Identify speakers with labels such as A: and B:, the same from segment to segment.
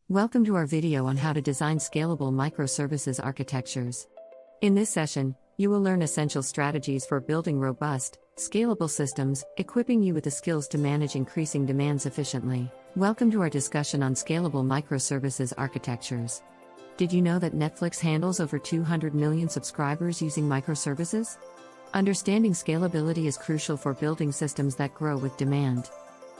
A: Welcome to our video on how to design scalable microservices architectures. In this session, you will learn essential strategies for building robust, scalable systems, equipping you with the skills to manage increasing demands efficiently. Welcome to our discussion on scalable microservices architectures. Did you know that Netflix handles over 200 million subscribers using microservices? Understanding scalability is crucial for building systems that grow with demand.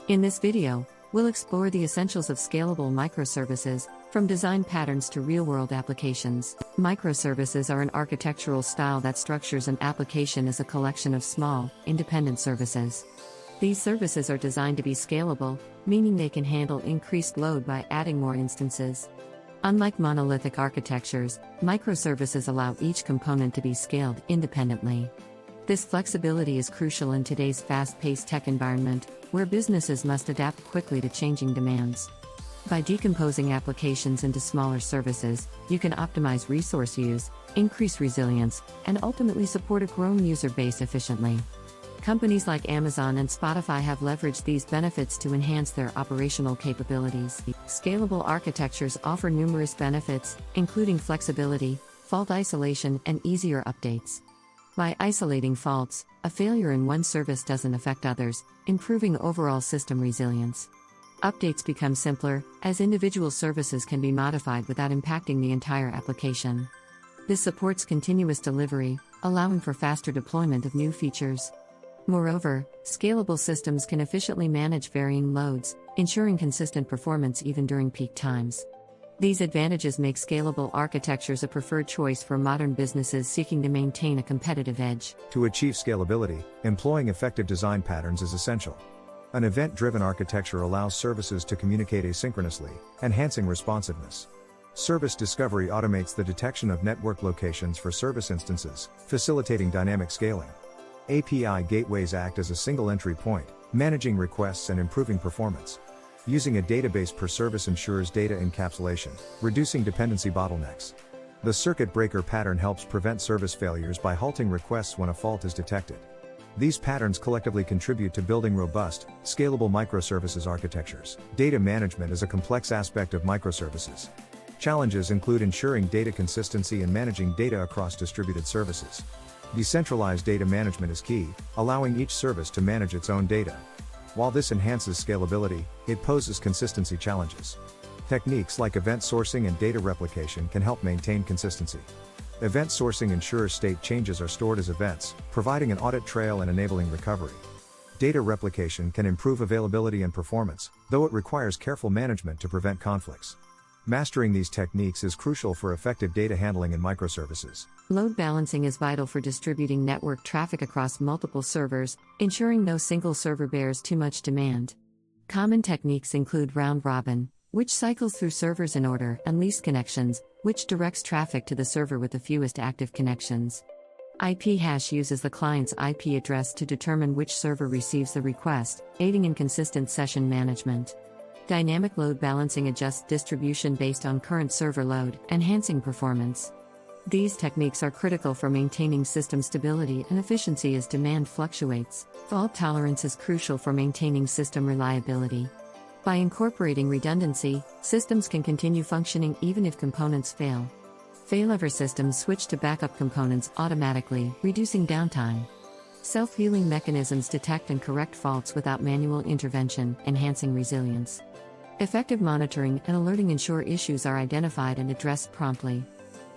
A: In this video, we'll explore the essentials of scalable microservices, from design patterns to real-world applications. Microservices are an architectural style that structures an application as a collection of small, independent services. These services are designed to be scalable, meaning they can handle increased load by adding more instances. Unlike monolithic architectures, microservices allow each component to be scaled independently. This flexibility is crucial in today's fast-paced tech environment, where businesses must adapt quickly to changing demands. By decomposing applications into smaller services, you can optimize resource use, increase resilience, and ultimately support a growing user base efficiently. Companies like Amazon and Spotify have leveraged these benefits to enhance their operational capabilities. Scalable architectures offer numerous benefits, including flexibility, fault isolation, and easier updates. By isolating faults, a failure in one service doesn't affect others, improving overall system resilience. Updates become simpler, as individual services can be modified without impacting the entire application. This supports continuous delivery, allowing for faster deployment of new features. Moreover, scalable systems can efficiently manage varying loads, ensuring consistent performance even during peak times. These advantages make scalable architectures a preferred choice for modern businesses seeking to maintain a competitive edge.
B: To achieve scalability, employing effective design patterns is essential. An event-driven architecture allows services to communicate asynchronously, enhancing responsiveness. Service discovery automates the detection of network locations for service instances, facilitating dynamic scaling. API gateways act as a single entry point, managing requests and improving performance. Using a database per service ensures data encapsulation, reducing dependency bottlenecks. The circuit breaker pattern helps prevent service failures by halting requests when a fault is detected. These patterns collectively contribute to building robust, scalable microservices architectures. Data management is a complex aspect of microservices. Challenges include ensuring data consistency and managing data across distributed services. Decentralized data management is key, allowing each service to manage its own data. While this enhances scalability, it poses consistency challenges. Techniques like event sourcing and data replication can help maintain consistency. Event sourcing ensures state changes are stored as events, providing an audit trail and enabling recovery. Data replication can improve availability and performance, though it requires careful management to prevent conflicts. Mastering these techniques is crucial for effective data handling in microservices.
A: Load balancing is vital for distributing network traffic across multiple servers, ensuring no single server bears too much demand. Common techniques include round-robin, which cycles through servers in order, and least connections, which directs traffic to the server with the fewest active connections. IP hash uses the client's IP address to determine which server receives the request, aiding in consistent session management. Dynamic load balancing adjusts distribution based on current server load, enhancing performance. These techniques are critical for maintaining system stability and efficiency as demand fluctuates. Fault tolerance is crucial for maintaining system reliability. By incorporating redundancy, systems can continue functioning even if components fail. Failover systems switch to backup components automatically, reducing downtime. Self-healing mechanisms detect and correct faults without manual intervention, enhancing resilience. Effective monitoring and alerting ensure issues are identified and addressed promptly.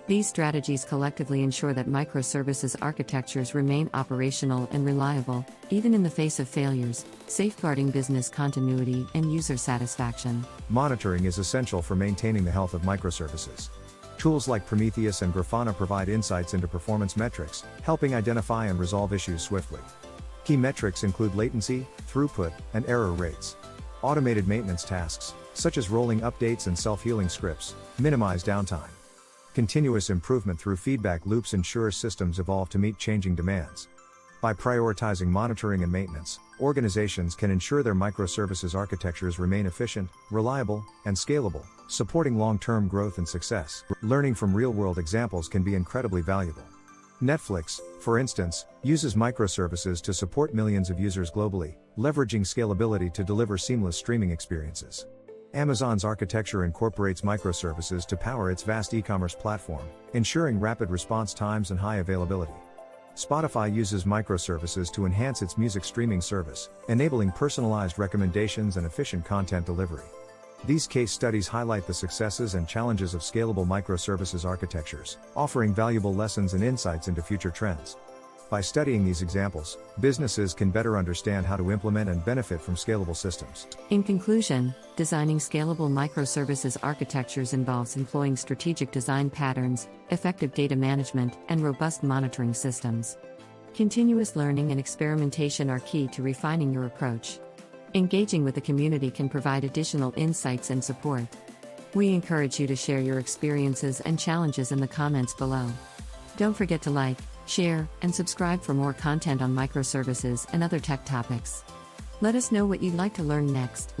A: These strategies collectively ensure that microservices architectures remain operational and reliable, even in the face of failures, safeguarding business continuity and user satisfaction.
B: Monitoring is essential for maintaining the health of microservices. Tools like Prometheus and Grafana provide insights into performance metrics, helping identify and resolve issues swiftly. Key metrics include latency, throughput, and error rates. Automated maintenance tasks, such as rolling updates and self-healing scripts, minimize downtime. Continuous improvement through feedback loops ensures systems evolve to meet changing demands. By prioritizing monitoring and maintenance, organizations can ensure their microservices architectures remain efficient, reliable, and scalable, supporting long-term growth and success. Learning from real-world examples can be incredibly valuable. Netflix, for instance, uses microservices to support millions of users globally, leveraging scalability to deliver seamless streaming experiences. Amazon's architecture incorporates microservices to power its vast e-commerce platform, ensuring rapid response times and high availability. Spotify uses microservices to enhance its music streaming service, enabling personalized recommendations and efficient content delivery. These case studies highlight the successes and challenges of scalable microservices architectures, offering valuable lessons and insights into future trends. By studying these examples, businesses can better understand how to implement and benefit from scalable systems.
A: In conclusion, designing scalable microservices architectures involves employing strategic design patterns, effective data management, and robust monitoring systems. Continuous learning and experimentation are key to refining your approach. Engaging with the community can provide additional insights and support. We encourage you to share your experiences and challenges in the comments below. Don't forget to like, share, and subscribe for more content on microservices and other tech topics. Let us know what you'd like to learn next.